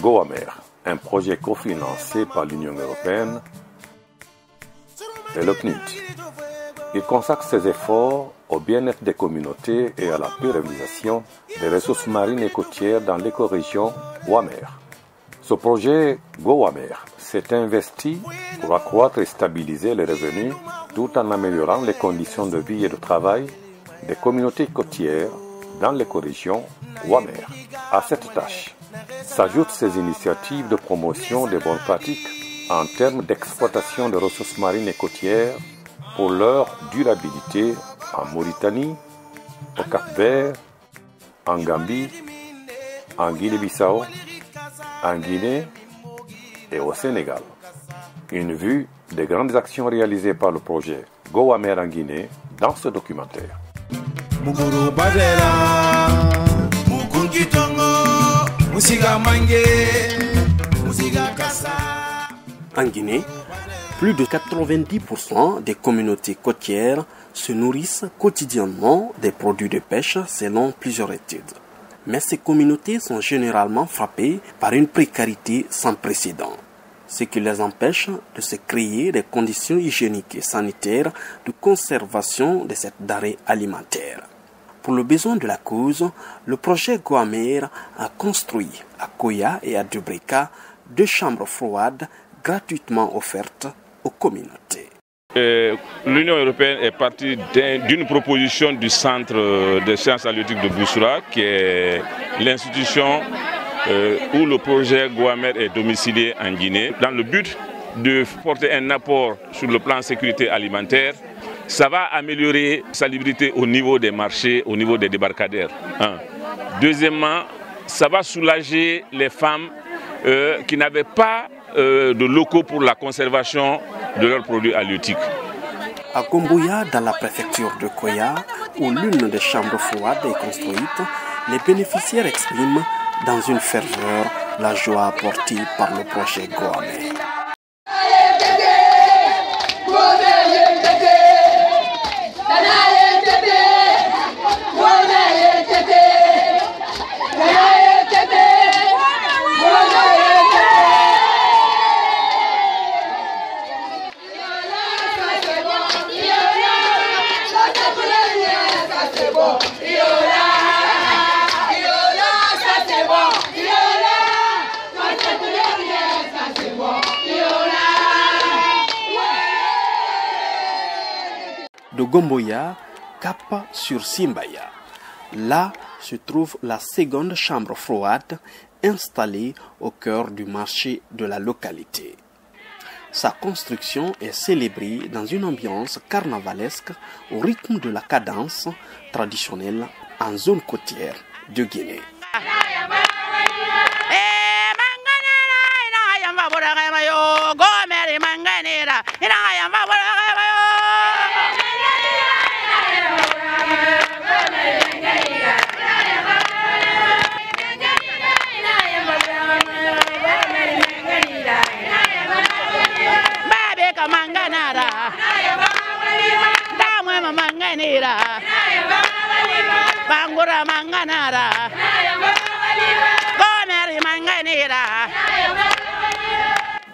GoAmer, un projet cofinancé par l'Union européenne et le PNUD. Il consacre ses efforts au bien-être des communautés et à la pérennisation des ressources marines et côtières dans l'écorégion Wamer. Ce projet GoAmer s'est investi pour accroître et stabiliser les revenus tout en améliorant les conditions de vie et de travail des communautés côtières dans l'écorégion Wamer. À cette tâche s'ajoutent ces initiatives de promotion des bonnes pratiques en termes d'exploitation des ressources marines et côtières pour leur durabilité en Mauritanie, au Cap-Vert, en Gambie, en Guinée-Bissau, en Guinée et au Sénégal. Une vue des grandes actions réalisées par le projet GoAmer en Guinée dans ce documentaire. En Guinée, plus de 90% des communautés côtières se nourrissent quotidiennement des produits de pêche selon plusieurs études. Mais ces communautés sont généralement frappées par une précarité sans précédent, ce qui les empêche de se créer des conditions hygiéniques et sanitaires de conservation de cette denrée alimentaire. Pour le besoin de la cause, le projet GoAmer a construit à Koya et à Dubrika 2 chambres froides gratuitement offertes aux communautés. L'Union européenne est partie d'une proposition du Centre de sciences halieutiques de Boussoura, qui est l'institution où le projet GoAmer est domicilié en Guinée, dans le but de porter un apport sur le plan sécurité alimentaire. Ça va améliorer la salubrité au niveau des marchés, au niveau des débarcadères. Deuxièmement, ça va soulager les femmes qui n'avaient pas de locaux pour la conservation de leurs produits halieutiques. À Gomboya, dans la préfecture de Koya, où l'une des chambres froides est construite, les bénéficiaires expriment dans une ferveur la joie apportée par le projet GoAmer. De Gomboya, cap sur Simbaya. Là se trouve la seconde chambre froide installée au cœur du marché de la localité. Sa construction est célébrée dans une ambiance carnavalesque au rythme de la cadence traditionnelle en zone côtière de Guinée.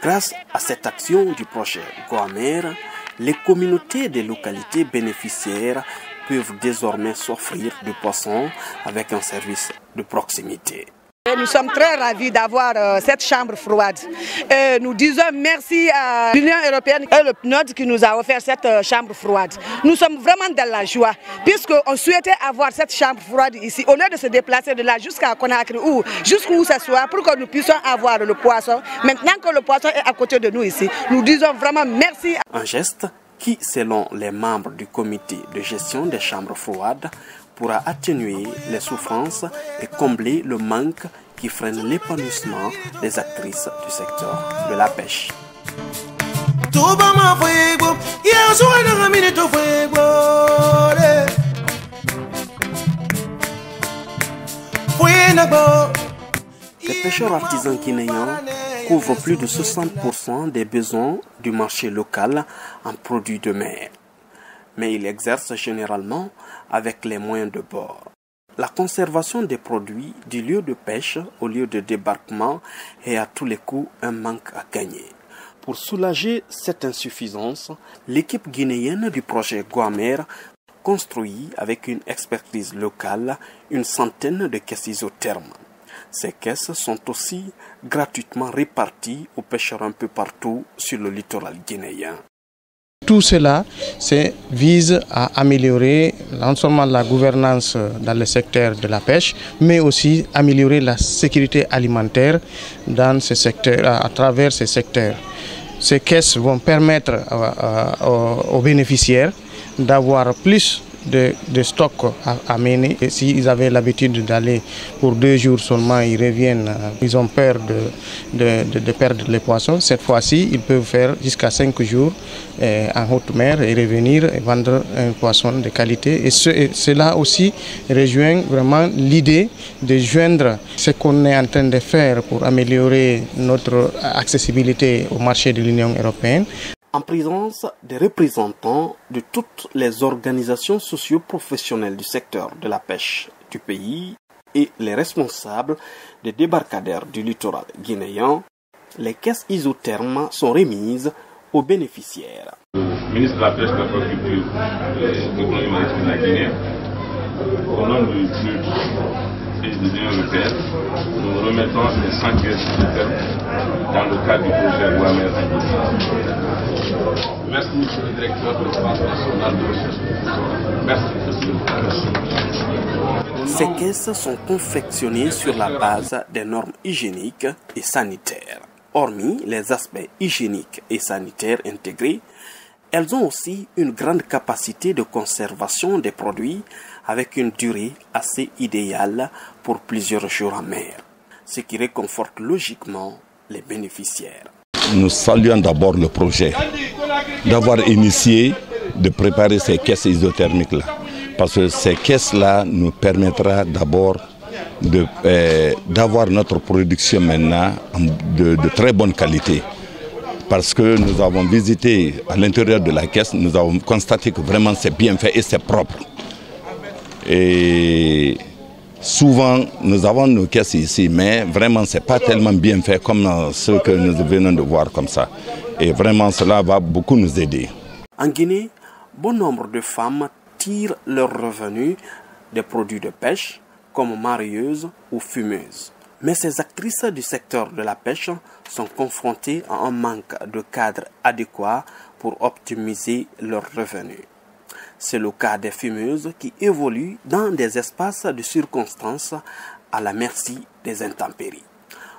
Grâce à cette action du projet GoAmer, les communautés des localités bénéficiaires peuvent désormais s'offrir du poisson avec un service de proximité. Nous sommes très ravis d'avoir cette chambre froide. Nous disons merci à l'Union européenne et le PNUD qui nous a offert cette chambre froide. Nous sommes vraiment dans la joie puisqu'on souhaitait avoir cette chambre froide ici au lieu de se déplacer de là jusqu'à Conakry ou jusqu'où ce soit pour que nous puissions avoir le poisson. Maintenant que le poisson est à côté de nous ici, nous disons vraiment merci. Un geste qui, selon les membres du comité de gestion des chambres froides, pourra atténuer les souffrances et combler le manque qui freine l'épanouissement des actrices du secteur de la pêche. Les pêcheurs artisans guinéens couvrent plus de 60% des besoins du marché local en produits de mer. Mais ils exercent généralement avec les moyens de bord. La conservation des produits du lieu de pêche au lieu de débarquement est à tous les coups un manque à gagner. Pour soulager cette insuffisance, l'équipe guinéenne du projet Guamer construit avec une expertise locale une centaine de caisses isothermes. Ces caisses sont aussi gratuitement réparties aux pêcheurs un peu partout sur le littoral guinéen. Tout cela vise à améliorer non seulement la gouvernance dans le secteur de la pêche, mais aussi améliorer la sécurité alimentaire dans ce secteur, à travers ces secteurs. Ces caisses vont permettre aux bénéficiaires d'avoir plus de stocks à mener. S'ils avaient l'habitude d'aller pour 2 jours seulement, ils reviennent, ils ont peur de perdre les poissons. Cette fois-ci, ils peuvent faire jusqu'à 5 jours en haute mer et revenir et vendre un poisson de qualité. Et cela aussi rejoint vraiment l'idée de joindre ce qu'on est en train de faire pour améliorer notre accessibilité au marché de l'Union européenne. En présence des représentants de toutes les organisations socio-professionnelles du secteur de la pêche du pays et les responsables des débarcadères du littoral guinéen, les caisses isothermes sont remises aux bénéficiaires. Le ministre de la Pêche, de l'Agriculture et de l'économie maritime de la Guinée, au nom du PNUD et de l'Union européenne, nous remettons les 100 caisses isothermes dans le cadre du projet Guamer en Guinée. Merci, monsieur le directeur de l'Office national de recherche. Merci. Ces caisses sont confectionnées sur la base des normes hygiéniques et sanitaires. Hormis les aspects hygiéniques et sanitaires intégrés, elles ont aussi une grande capacité de conservation des produits avec une durée assez idéale pour plusieurs jours en mer, ce qui réconforte logiquement les bénéficiaires. Nous saluons d'abord le projet d'avoir initié de préparer ces caisses isothermiques-là. Parce que ces caisses-là nous permettra d'abord d'avoir notre production maintenant de très bonne qualité. Parce que nous avons visité à l'intérieur de la caisse, nous avons constaté que vraiment c'est bien fait et c'est propre. Et souvent, nous avons nos caisses ici, mais vraiment, ce n'est pas tellement bien fait comme ce que nous venons de voir comme ça. Et vraiment, cela va beaucoup nous aider. En Guinée, bon nombre de femmes tirent leurs revenus des produits de pêche, comme marieuses ou fumeuses. Mais ces actrices du secteur de la pêche sont confrontées à un manque de cadre adéquat pour optimiser leurs revenus. C'est le cas des fumeuses qui évoluent dans des espaces de circonstances à la merci des intempéries.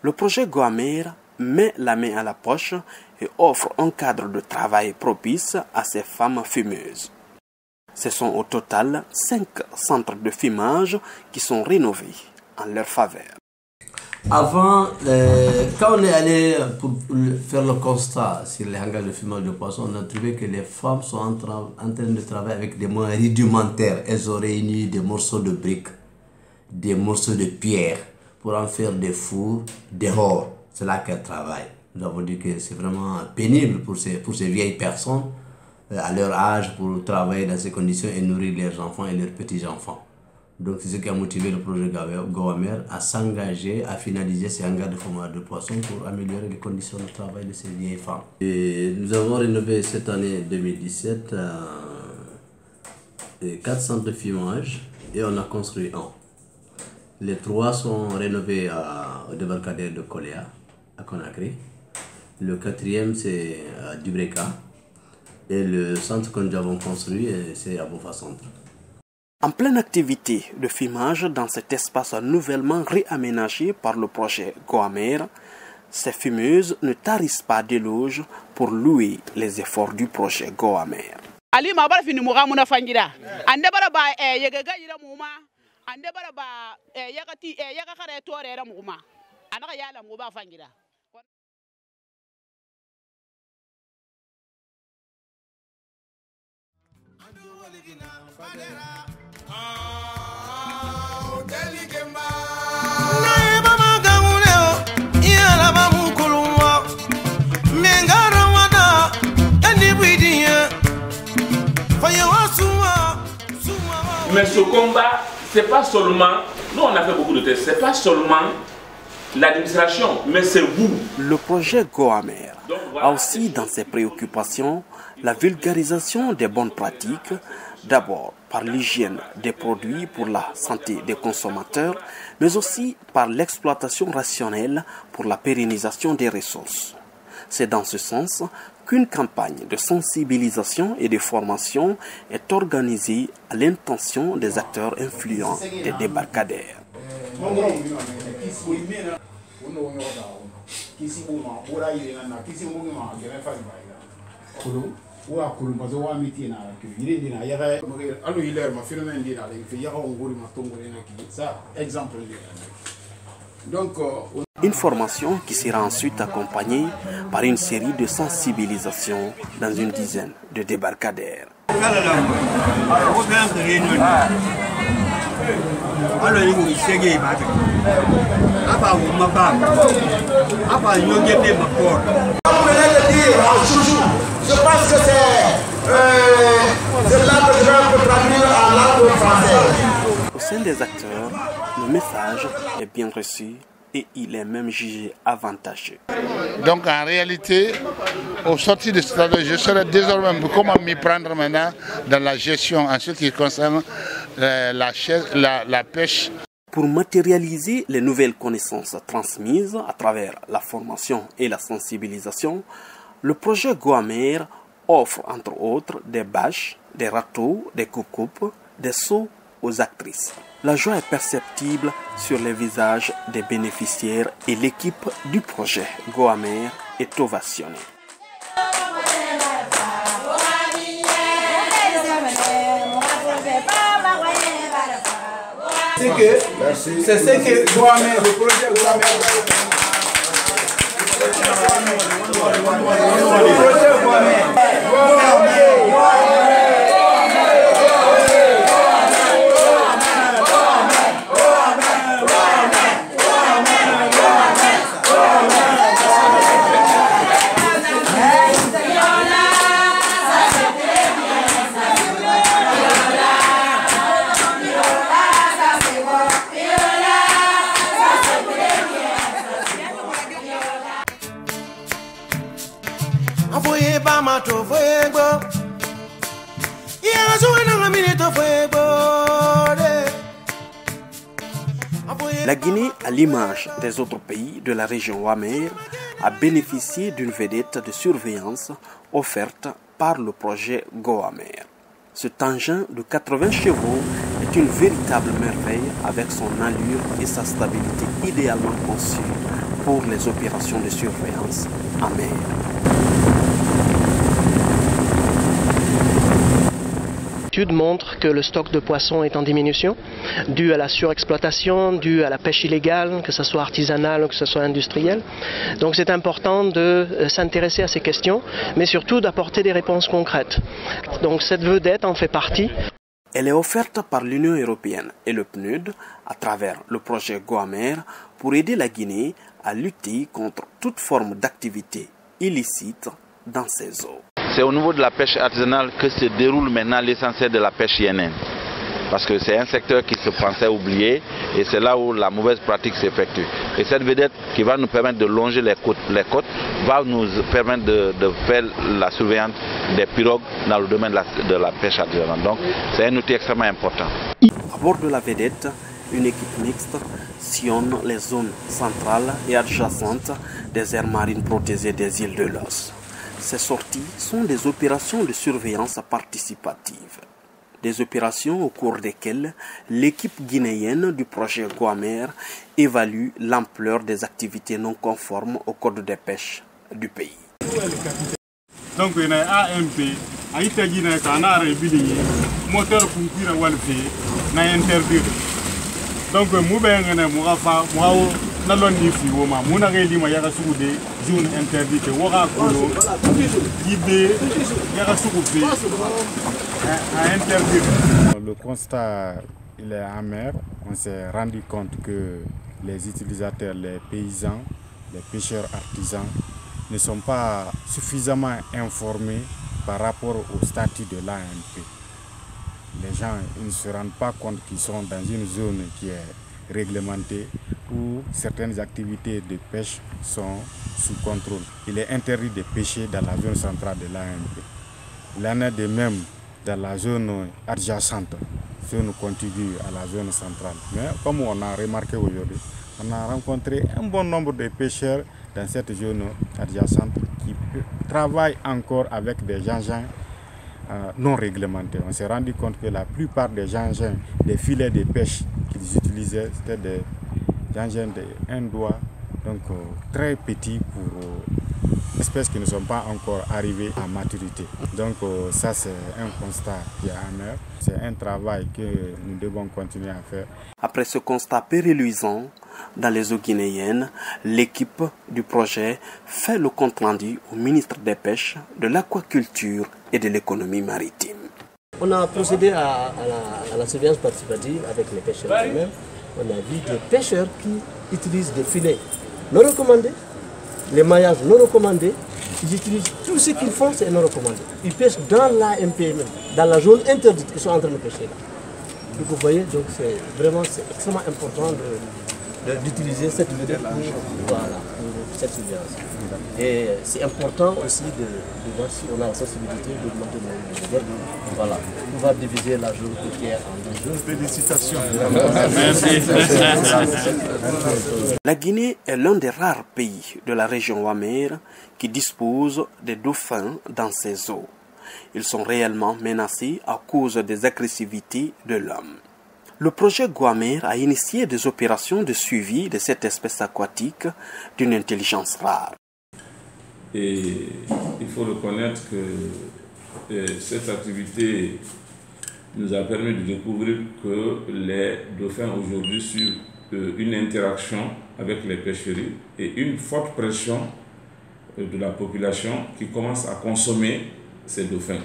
Le projet Guamer met la main à la poche et offre un cadre de travail propice à ces femmes fumeuses. Ce sont au total 5 centres de fumage qui sont rénovés en leur faveur. Avant, quand on est allé pour faire le constat sur les hangars de fumage de poissons, on a trouvé que les femmes sont en train de travailler avec des moyens rudimentaires. Elles ont réuni des morceaux de briques, des morceaux de pierre pour en faire des fours dehors. C'est là qu'elles travaillent. Nous avons dit que c'est vraiment pénible pour ces vieilles personnes à leur âge pour travailler dans ces conditions et nourrir leurs enfants et leurs petits-enfants. Donc c'est ce qui a motivé le projet Guamer à s'engager à finaliser ces hangars de fumage de poissons pour améliorer les conditions de travail de ces vieilles femmes. Et nous avons rénové cette année 2017 4 centres de fumage et on a construit un. Les 3 sont rénovés au débarcadère de Koléa, à Conakry. Le 4e c'est à Dubreka. Et le centre que nous avons construit, c'est à Bofa Centre. En pleine activité de fumage dans cet espace nouvellement réaménagé par le projet Guamer, ces fumeuses ne tarissent pas d'éloges pour louer les efforts du projet Guamer. Ali ma bara fini muga muna fangira ande bara ba yega gayira muma ande bara ba yakati yaga kare torera muma anaka yala mu ba fangira Nae mama gaune o Mais ce combat, c'est pas seulement, nous on a fait beaucoup de tests, c'est pas seulement l'administration, mais c'est vous. Le projet GoAmer a aussi dans ses préoccupations la vulgarisation des bonnes pratiques, d'abord par l'hygiène des produits pour la santé des consommateurs, mais aussi par l'exploitation rationnelle pour la pérennisation des ressources. C'est dans ce sens qu'une campagne de sensibilisation et de formation est organisée à l'intention des acteurs influents des débarcadères. Une formation qui sera ensuite accompagnée par une série de sensibilisations dans une dizaine de débarcadères. Je pense que c'est là que je vais traduire en langue française. Au sein des acteurs, le message est bien reçu et il est même jugé avantageux. Donc en réalité, au sortir de ce stade, je saurais désormais comment m'y prendre maintenant dans la gestion en ce qui concerne la pêche. Pour matérialiser les nouvelles connaissances transmises à travers la formation et la sensibilisation, le projet GoAmer offre entre autres des bâches, des râteaux, des coucoupes, des seaux aux actrices. La joie est perceptible sur les visages des bénéficiaires et l'équipe du projet GoAmer est ovationnée. C'est ce que GoAmer, le projet GoAmer. La Guinée, à l'image des autres pays de la région Wamer, a bénéficié d'une vedette de surveillance offerte par le projet GoAmer. Cet engin de 80 chevaux est une véritable merveille avec son allure et sa stabilité idéalement conçue pour les opérations de surveillance en mer. L'étude montre que le stock de poissons est en diminution, dû à la surexploitation, dû à la pêche illégale, que ce soit artisanale ou que ce soit industrielle. Donc c'est important de s'intéresser à ces questions, mais surtout d'apporter des réponses concrètes. Donc cette vedette en fait partie. Elle est offerte par l'Union européenne et le PNUD à travers le projet GoAmer pour aider la Guinée à lutter contre toute forme d'activité illicite dans ces eaux. C'est au niveau de la pêche artisanale que se déroule maintenant l'essentiel de la pêche INN. Parce que c'est un secteur qui se pensait oublié et c'est là où la mauvaise pratique s'effectue. Et cette vedette qui va nous permettre de longer les côtes va nous permettre de faire la surveillance des pirogues dans le domaine de la pêche artisanale. Donc c'est un outil extrêmement important. À bord de la vedette, une équipe mixte sillonne les zones centrales et adjacentes des aires marines protégées des îles de Los. Ces sorties sont des opérations de surveillance participative. Des opérations au cours desquelles l'équipe guinéenne du projet GoAmer évalue l'ampleur des activités non conformes au code des pêches du pays. Donc, il y a AMP, il y a un moteur pour interdire. Donc, le constat il est amer. On s'est rendu compte que les utilisateurs, les paysans, les pêcheurs artisans ne sont pas suffisamment informés par rapport au statut de l'AMP. Les les gens ils ne se rendent pas compte qu'ils sont dans une zone qui est réglementée où certaines activités de pêche sont sous contrôle. Il est interdit de pêcher dans la zone centrale de l'AMP. Il en est de même dans la zone adjacente, zone contiguë à la zone centrale. Mais comme on a remarqué aujourd'hui, on a rencontré un bon nombre de pêcheurs dans cette zone adjacente qui travaillent encore avec des engins non réglementés. On s'est rendu compte que la plupart des engins, des filets de pêche qu'ils utilisaient, c'était des engins de 1 doigt, donc très petits pour espèces qui ne sont pas encore arrivées à maturité. Donc ça c'est un constat qui est amer. C'est un travail que nous devons continuer à faire. Après ce constat peu reluisant dans les eaux guinéennes, l'équipe du projet fait le compte rendu au ministre des Pêches, de l'Aquaculture et de l'Économie maritime. On a procédé à la surveillance participative avec les pêcheurs eux-mêmes. On a vu des pêcheurs qui utilisent des filets non recommandés, les maillages non recommandés. Ils utilisent tout ce qu'ils font, c'est non recommandé. Ils pêchent dans l'AMP même, dans la zone interdite, ils sont en train de pêcher là. Donc vous voyez, donc c'est extrêmement important d'utiliser cette méthode pour cette surveillance. Et c'est important aussi de voir si on a la sensibilité d'augmenter le niveau. Voilà, on va diviser la zone côtière en deux zones. Félicitations. La Guinée est l'un des rares pays de la région Wamer qui dispose des dauphins dans ses eaux. Ils sont réellement menacés à cause des agressivités de l'homme. Le projet Guamer a initié des opérations de suivi de cette espèce aquatique d'une intelligence rare. Et il faut reconnaître que cette activité nous a permis de découvrir que les dauphins aujourd'hui suivent une interaction avec les pêcheries et une forte pression de la population qui commence à consommer ces dauphins.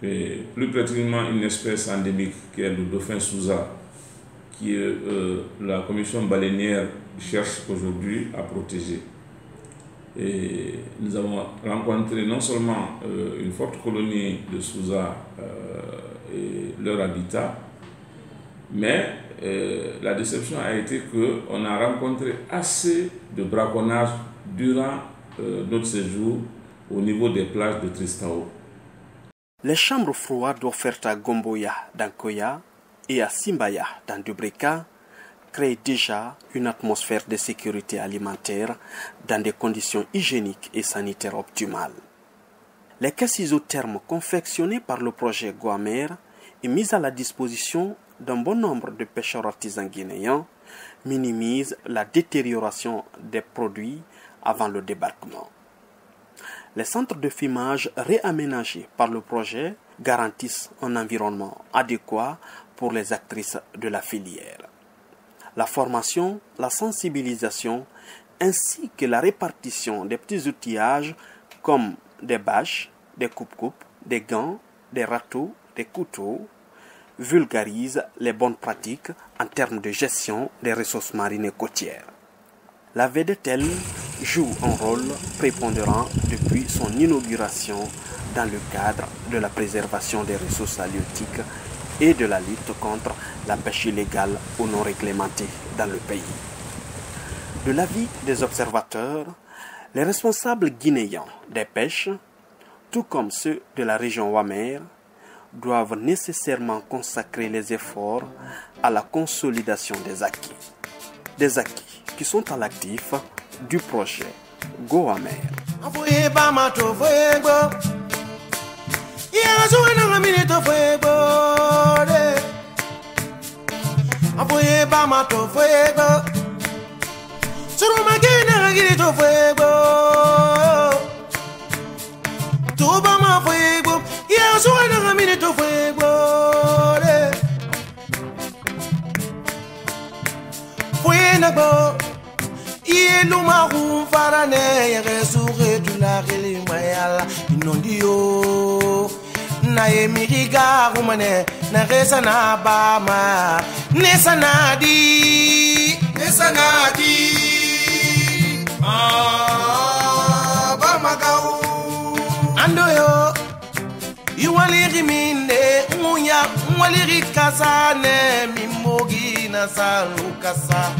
Et plus précisément une espèce endémique qui est le dauphin Souza, qui la commission baleinière cherche aujourd'hui à protéger. Et nous avons rencontré non seulement une forte colonie de Souza et leur habitat, mais la déception a été qu'on a rencontré assez de braconnage durant notre séjour au niveau des plages de Tristao. Les chambres froides offertes à Gomboya dans Koya et à Simbaya dans Dubrika créent déjà une atmosphère de sécurité alimentaire dans des conditions hygiéniques et sanitaires optimales. Les caisses isothermes confectionnées par le projet Guamer et mises à la disposition d'un bon nombre de pêcheurs artisans guinéens minimisent la détérioration des produits avant le débarquement. Les centres de fumage réaménagés par le projet garantissent un environnement adéquat pour les actrices de la filière. La formation, la sensibilisation ainsi que la répartition des petits outillages comme des bâches, des coupes-coupes, des gants, des râteaux, des couteaux vulgarisent les bonnes pratiques en termes de gestion des ressources marines et côtières. La VDTL joue un rôle prépondérant depuis son inauguration dans le cadre de la préservation des ressources halieutiques et de la lutte contre la pêche illégale ou non réglementée dans le pays. De l'avis des observateurs, les responsables guinéens des pêches, tout comme ceux de la région Wamer, doivent nécessairement consacrer les efforts à la consolidation des acquis qui sont à l'actif du projet Guamer. iwaliri minde unya mwaliri kasane mimogi na salukasa